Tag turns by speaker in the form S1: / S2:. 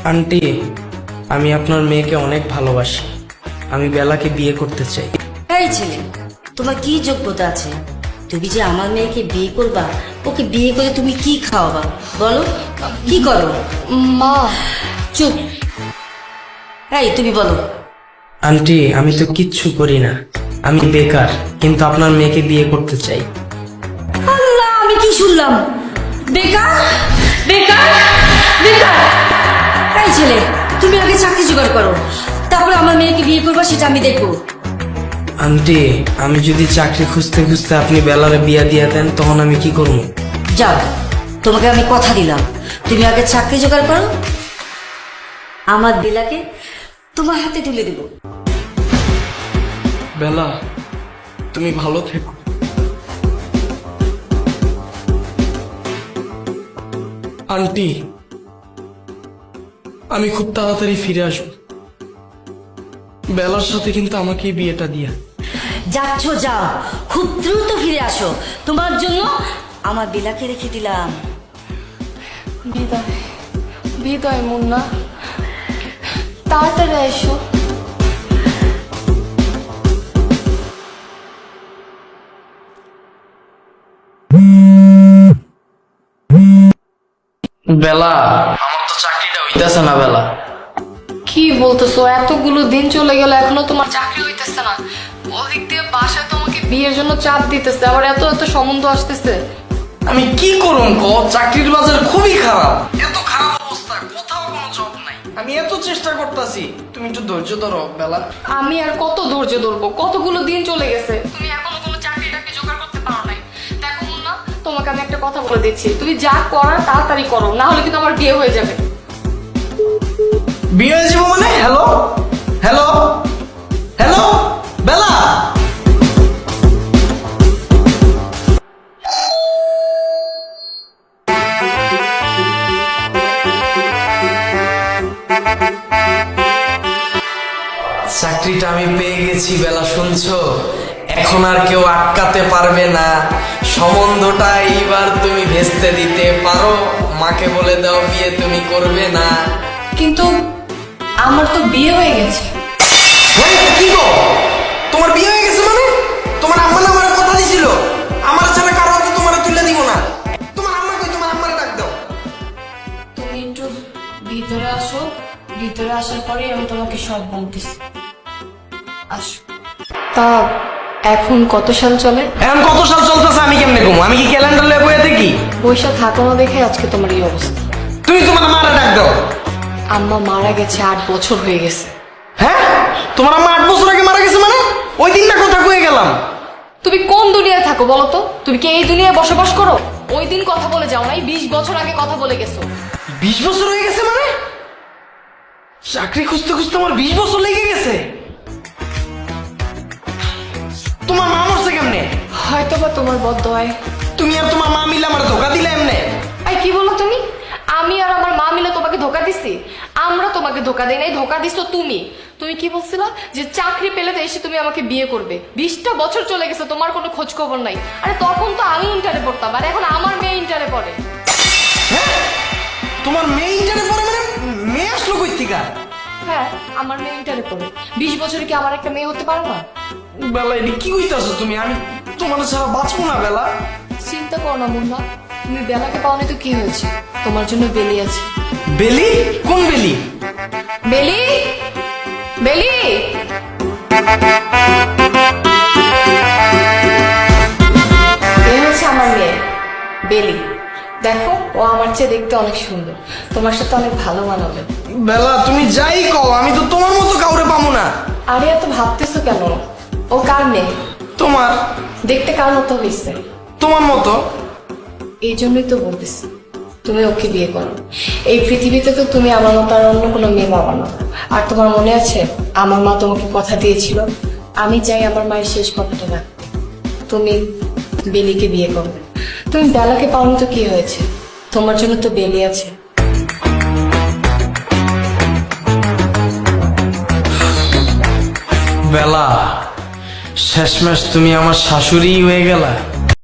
S1: Aunty, আমি আপনার মেয়েকে অনেক ভালোবাসি। আমি বেলাকে বিয়ে করতে চাই।
S2: এই ছেলে, তোমার কি যোগ্যতা আছে? তুমি যে আমার মেয়েকে বিয়ে করবা, ওকে বিয়ে করে তুমি কি খাওয়াবা বলো? কি করো?
S3: মা,
S2: চুপ। এই তুমি বলো।
S1: আন্টি, আমি তো কিচ্ছু করি না, আমি বেকার, কিন্তু আপনার মেয়েকে বিয়ে করতে চাই।
S2: আল্লাহ, আমি কি শুনলাম? বেকার বেকার বেকার! এই ছেলে, তুমি আগে চাকরি জোগাড় করো, তারপরে আমার মেয়েকে বিয়ে করবা, সেটা আমি দেখবো।
S1: আন্টি, আমি যদি চাকরি খুঁজতে খুঁজতে আপনি বেলারে বিয়ে দিয়ে দেন, তখন আমি কি করবো?
S2: যাও, তোমাকে আমি কথা দিলাম, তুমি আগে চাকরি জোগাড় করো, আমার বেলাকে তোমার হাতে তুলে দেবো।
S1: বেলা, তুমি ভালো থেকো। আন্টি, আমি খুব তাড়াতাড়ি ফিরে আসবো। বেলার সাথে কিন্তু আমাকে এই বিয়েটা দিয়া।
S2: যাচ্ছ যাও, খুব দ্রুত ফিরে আসো, তোমার জন্য আমার বেলাকে রেখে দিলাম।
S3: বিদায় বিদায় মুন্না, তাড়াতাড়ি এসো।
S1: বেলা, আমার তো চাকরিটা হইতেছে না। বেলা,
S3: কি বলতেছো? এতগুলো দিন চলে গেল, এখনো তোমার চাকরি হইতেছে না? ওদিক দিয়ে বাসায় তোমাকে বিয়ের জন্য চাপ দিতেছে, আবার এত এত সম্বন্ধ আসতেছে।
S1: আমি কি করুন কো? চাকরির বাজার খুবই খারাপ, এত খারাপ অবস্থা, কোথাও কোনো জব নাই। আমি এত চেষ্টা করতেছি, তুমি একটু ধৈর্য ধরো বেলা।
S3: আমি আর কত ধৈর্য ধরবো? কতগুলো দিন চলে গেছে, তুমি এখনো কোনো চাকরিটাকে জোগাড় করতে পারো নাই। দেখো মুন্না, তোমাকে আমি একটা কথা বলে দিচ্ছি, তুমি যা করার তাড়াতাড়ি করো, না হলে কিন্তু আমার বিয়ে হয়ে যাবে।
S1: বিয়ে হয়ে যাবো মানে? হ্যালো হ্যালো হ্যালো বেলা, চাকরিটা আমি পেয়ে গেছি বেলা, শুনছো? এখন আর কেউ আটকাতে পারবে না। সম্বন্ধটা এইবার তুমি ভেস্তে দিতে পারো, মাকে বলে দাও বিয়ে তুমি করবে না।
S3: কিন্তু আমার তো বিয়ে হয়ে গেছে।
S1: হ্যাঁ, কি গো, তোমার বিয়ে হয়ে গেছে মানে? তোমার আম্মা না আমার কথা দিছিল, আমার ছাড়া কারো হাতে তোমার তুলে দিব না। তোমার আম্মা কই? তোমার আম্মারে ডাক দাও।
S3: তুমি একটু ভিতরে আসো, ভিতরে আসার পরে আমি তোমাকে সব বলতেছি। আসো। তা এখন কত সাল চলে?
S1: এখন কত সাল চলতেছে আমি কেমনে কমু? আমি কি ক্যালেন্ডার লয়ে বইয়া থাকি?
S3: পয়সা থাকো না দেখে আজকে তোমার এই অবস্থা।
S1: তুমি তোমার মারা ডাক দাও।
S3: আম্মা মারা গেছে 8 বছর হয়ে গেছে।
S1: হ্যাঁ, তোমার আম্মা 8 বছর আগে মারা গেছে মানে? ওই দিন না কথা কয়ে গেলাম।
S3: তুমি কোন দুনিয়ায় থাকো বলো তো? তুমি কি এই দুনিয়ায় বসবাস করো? ওই দিন কথা বলে যাও নাই, 20 বছর আগে কথা বলে গেছো।
S1: 20 বছর হয়ে গেছে মানে? চাকরি খুঁজতে খুঁজতে আমার 20 বছর লেগে গেছে। তোমার মা মরছে কেমনে?
S3: হয়তো বা তোমার বদদোয়ায়।
S1: তুমি আর তোমার মা মিলে আমার ধোকা দিলে এমনে?
S3: এই কি বলো তুমি? আমি আর আমার মা মিলে তোমাকে ধোকা দিছি? আমরা তোমাকে ধোকা দেই নাই, ধোকা দিছো তুমি। তুমি কি বলছিলা যে চাকরি পেলে তো এসে তুমি আমাকে বিয়ে করবে? 20টা বছর চলে গেছে, তোমার কোনো খোঁজ খবর নাই। আরে তখন তো আমি ইন্টারে পড়তাম, আর এখন আমার মেয়ে ইন্টারে পড়ে।
S1: হ্যাঁ, তোমার মেয়ে ইন্টারে পড়ে মানে? মেয়ে আসলো কই থেকে?
S3: হ্যাঁ, আমার মেয়ে ইন্টারে পড়ে। 20 বছরে কি আমার একটা মেয়ে হতে পারো না?
S1: বেলা, এটি কি কইতাছো তুমি? আমি তোমার ছাড়া বাঁচবো না বেলা।
S3: চিন্তা করো না মুন্না, তুমি বেলাকে পাওনি তো কি হয়েছে? তোমার জন্য বেলি আছে।
S1: বেলি? কোন বেলি?
S3: বেলি, বেলি, এ হচ্ছে আমার মেয়ে বেলি। দেখো, ও আমার চেয়ে দেখতে অনেক সুন্দর, তোমার সাথে অনেক ভালো মানাবে।
S1: বেলা, তুমি যাই কও, আমি তো তোমার মতো কাউরে পাবো না।
S3: আরে এত ভাবতেছো কেন? ও কার মেয়ে?
S1: তোমার?
S3: দেখতে কার মতো হয়েছে?
S1: তোমার মতো।
S3: এই জন্যই তো বলতেছি তুমি ওকে বিয়ে করো। এই পৃথিবীতে তো তুমি আমার মতো আর অন্য কোনো মেয়ে পাবা না। আর তোমার মনে আছে আমার মা তোমাকে কথা দিয়েছিল, আমি চাই আমার মায়ের শেষ কথাটা রাখতে। তুমি বেলিকে বিয়ে করবে। তুমি বেলাকে পাওনি তো কি হয়েছে? তোমার জন্য তো বেলি আছে।
S1: বেলা, শেষমেশ তুমি আমার শাশুড়ি হয়ে গেলা।